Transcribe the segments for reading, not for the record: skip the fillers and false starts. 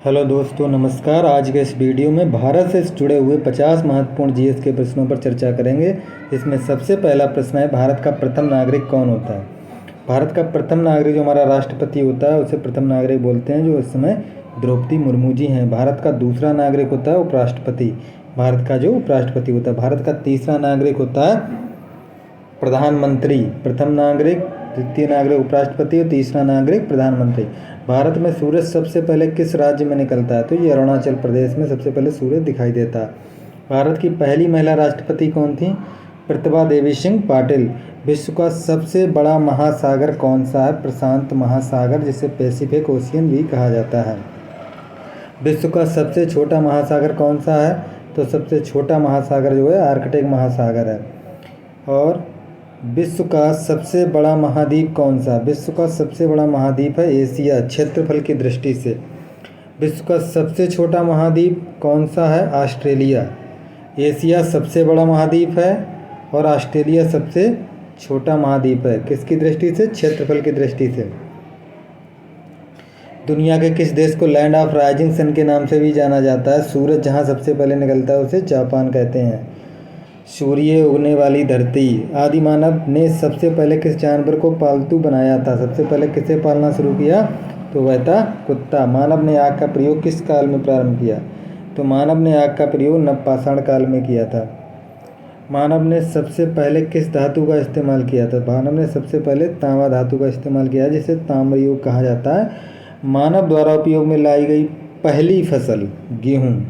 Hello दोस्तों, नमस्कार। आज के इस वीडियो में भारत से जुड़े हुए 50 महत्वपूर्ण जीएस के प्रश्नों पर चर्चा करेंगे। इसमें सबसे पहला प्रश्न है, भारत का प्रथम नागरिक कौन होता है। भारत का प्रथम नागरिक जो हमारा राष्ट्रपति होता है उसे प्रथम नागरिक बोलते हैं, जो इस समय द्रौपदी मुर्मू जी हैं। भारत का दूसरा नागरिक होता है उपराष्ट्रपति। भारत का जो उपराष्ट्रपति होता है। भारत का तीसरा नागरिक होता है प्रधानमंत्री। प्रथम नागरिक, द्वितीय नागरिक उपराष्ट्रपति और तीसरा नागरिक प्रधानमंत्री। भारत में सूरज सबसे पहले किस राज्य में निकलता है, तो ये अरुणाचल प्रदेश में सबसे पहले सूरज दिखाई देता है। भारत की पहली महिला राष्ट्रपति कौन थी, प्रतिभा देवी सिंह पाटिल। विश्व का सबसे बड़ा महासागर कौन सा है, प्रशांत महासागर, जिसे पैसिफिक ओशियन भी कहा जाता है। विश्व का सबसे छोटा महासागर कौन सा है, तो सबसे छोटा महासागर जो है आर्कटिक महासागर है। और विश्व का सबसे बड़ा महाद्वीप कौन सा, विश्व का सबसे बड़ा महाद्वीप है एशिया, क्षेत्रफल की दृष्टि से। विश्व का सबसे छोटा महाद्वीप कौन सा है, ऑस्ट्रेलिया। एशिया सबसे बड़ा महाद्वीप है और ऑस्ट्रेलिया सबसे छोटा महाद्वीप है। किसकी दृष्टि से, क्षेत्रफल की दृष्टि से। दुनिया के किस देश को लैंड ऑफ राइजिंग सन के नाम से भी जाना जाता है। सूरज जहां सबसे पहले निकलता है उसे जापान कहते हैं। सूर्य उगने वाली धरती। आदि मानव ने सबसे पहले किस जानवर को पालतू बनाया था, सबसे पहले किसे पालना शुरू किया, तो वह था कुत्ता। मानव ने आग का प्रयोग किस काल में प्रारंभ किया, तो मानव ने आग का प्रयोग नवपाषाण काल में किया था। मानव ने सबसे पहले किस धातु का इस्तेमाल किया था, मानव ने सबसे पहले तांबा धातु का इस्तेमाल किया, जिसे ताम्रयुग कहा जाता है। मानव द्वारा उपयोग में लाई गई पहली फसल गेहूँ।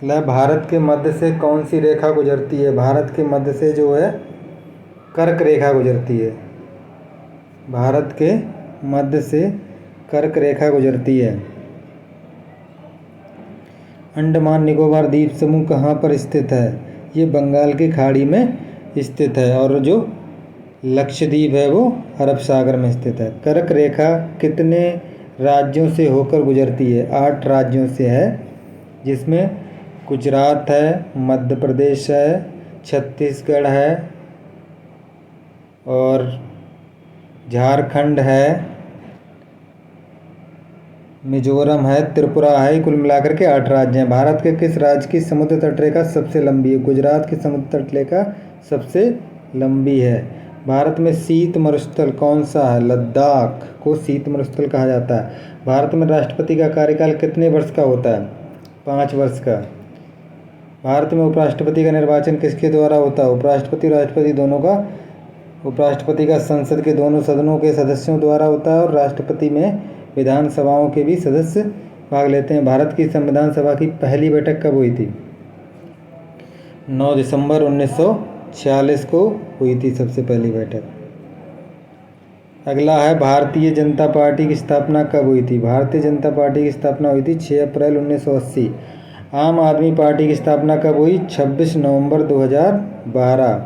भारत के मध्य से कौन सी रेखा गुजरती है, भारत के मध्य से जो है कर्क रेखा गुजरती है। भारत के मध्य से कर्क रेखा गुजरती है। अंडमान निकोबार द्वीप समूह कहाँ पर स्थित है, ये बंगाल की खाड़ी में स्थित है। और जो लक्षद्वीप है वो अरब सागर में स्थित है। कर्क रेखा कितने राज्यों से होकर गुजरती है, 8 राज्यों से है, जिसमें गुजरात है, मध्य प्रदेश है, छत्तीसगढ़ है और झारखंड है, मिजोरम है, त्रिपुरा है। कुल मिलाकर के 8 राज्य हैं। भारत के किस राज्य की समुद्र तटरेखा सबसे लंबी है, गुजरात की समुद्र तटरेखा सबसे लंबी है। भारत में शीत मरुस्थल कौन सा है, लद्दाख को शीत मरुस्थल कहा जाता है। भारत में राष्ट्रपति का कार्यकाल कितने वर्ष का होता है, 5 वर्ष का। भारत में उपराष्ट्रपति का निर्वाचन किसके द्वारा होता है, उपराष्ट्रपति और राष्ट्रपति दोनों का। उपराष्ट्रपति का संसद के दोनों सदनों के सदस्यों द्वारा होता है और राष्ट्रपति में विधानसभाओं के भी सदस्य भाग लेते हैं। भारत की संविधान सभा की पहली बैठक कब हुई थी, 9 दिसंबर 1946 को हुई थी सबसे पहली बैठक। अगला है, भारतीय जनता पार्टी की स्थापना कब हुई थी। भारतीय जनता पार्टी की स्थापना हुई थी 6 अप्रैल 1980। आम आदमी पार्टी की स्थापना कब हुई, 26 नवंबर 2012।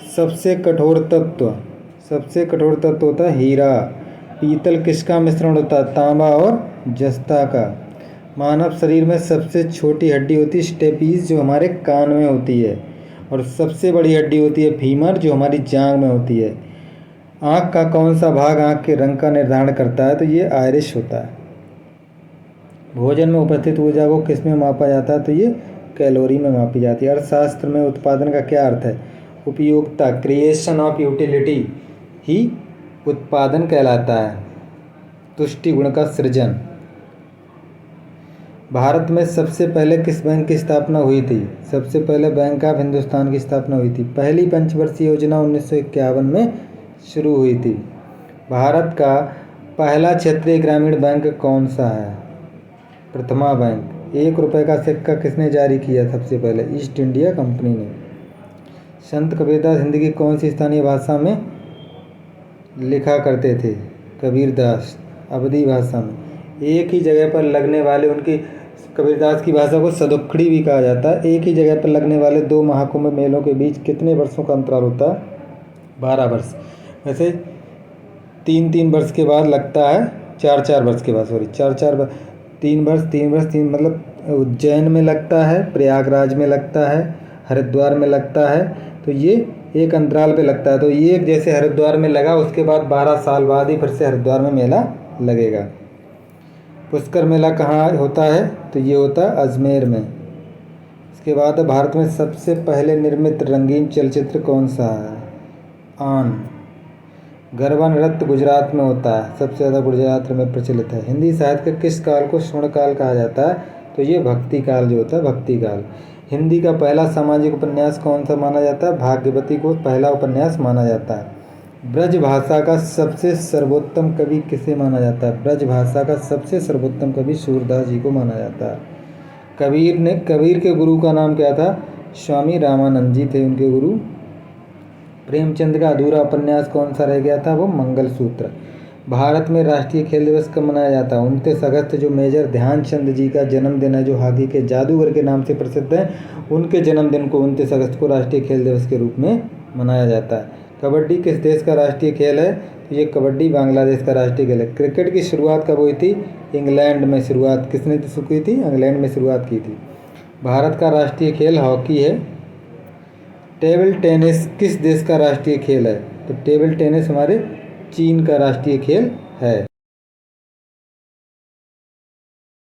सबसे कठोर तत्व होता है हीरा। पीतल किसका मिश्रण होता है, तांबा और जस्ता का। मानव शरीर में सबसे छोटी हड्डी होती है स्टेपीज, जो हमारे कान में होती है। और सबसे बड़ी हड्डी होती है फीमर, जो हमारी जांघ में होती है। आँख का कौन सा भाग आँख के रंग का निर्धारण करता है, तो ये आयरिश होता है। भोजन में उपस्थित ऊर्जा को किस में मापा जाता है, तो ये कैलोरी में मापी जाती है। अर्थशास्त्र में उत्पादन का क्या अर्थ है, उपयोगिता, क्रिएशन ऑफ यूटिलिटी ही उत्पादन कहलाता है। तुष्टि गुण का सृजन। भारत में सबसे पहले किस बैंक की स्थापना हुई थी, सबसे पहले बैंक ऑफ हिंदुस्तान की स्थापना हुई थी। पहली पंचवर्षीय योजना 1951 में शुरू हुई थी। भारत का पहला क्षेत्रीय ग्रामीण बैंक कौन सा है, प्रथमा बैंक। 1 रुपये का सिक्का किसने जारी किया सबसे पहले, ईस्ट इंडिया कंपनी ने। संत कबीरदास हिंदी की कौन सी स्थानीय भाषा में लिखा करते थे, कबीरदास अवधी भाषा में। एक ही जगह पर लगने वाले, उनकी कबीरदास की भाषा को सदुखड़ी भी कहा जाता है। एक ही जगह पर लगने वाले 2 महाकुंभ मेलों के बीच कितने वर्षों का अंतराल होता है, 12 वर्ष। वैसे 3 वर्ष के बाद लगता है, 4 वर्ष के बाद, 3 वर्ष मतलब उज्जैन में लगता है, प्रयागराज में लगता है, हरिद्वार में लगता है। तो ये एक अंतराल पे लगता है। तो ये जैसे हरिद्वार में लगा, उसके बाद 12 साल बाद ही फिर से हरिद्वार में मेला लगेगा। पुष्कर मेला कहाँ होता है? तो ये होता है अजमेर में। इसके बाद भारत में सबसे पहले निर्मित रंगीन चलचित्र कौन सा है? आन। गरबा नृत्य गुजरात में होता है, सबसे ज़्यादा गुजरात में प्रचलित है। हिंदी साहित्य के किस काल को स्वर्ण काल कहा जाता है? तो ये भक्ति काल जो होता है, भक्ति काल। हिंदी का पहला सामाजिक उपन्यास कौन सा माना जाता है? भाग्यवती को पहला उपन्यास माना जाता है। ब्रज भाषा का सबसे सर्वोत्तम कवि किसे माना जाता है? ब्रज भाषा का सबसे सर्वोत्तम कवि सूरदास जी को माना जाता है। कबीर के गुरु का नाम क्या था? स्वामी रामानंद जी थे उनके गुरु। प्रेमचंद का अधूरा उपन्यास कौन सा रह गया था? वो मंगलसूत्र। भारत में राष्ट्रीय खेल दिवस कब मनाया जाता है? 29 अगस्त, जो मेजर ध्यानचंद जी का जन्मदिन है, जो हॉकी के जादूगर के नाम से प्रसिद्ध है, उनके जन्मदिन को 29 अगस्त को राष्ट्रीय खेल दिवस के रूप में मनाया जाता है। कबड्डी किस देश का राष्ट्रीय खेल है? तो ये कबड्डी बांग्लादेश का राष्ट्रीय खेल है। क्रिकेट की शुरुआत कब हुई थी? इंग्लैंड में शुरुआत किसने की थी? इंग्लैंड में शुरुआत की थी। भारत का राष्ट्रीय खेल हॉकी है। टेबल टेनिस किस देश का राष्ट्रीय खेल है? तो टेबल टेनिस हमारे चीन का राष्ट्रीय खेल है।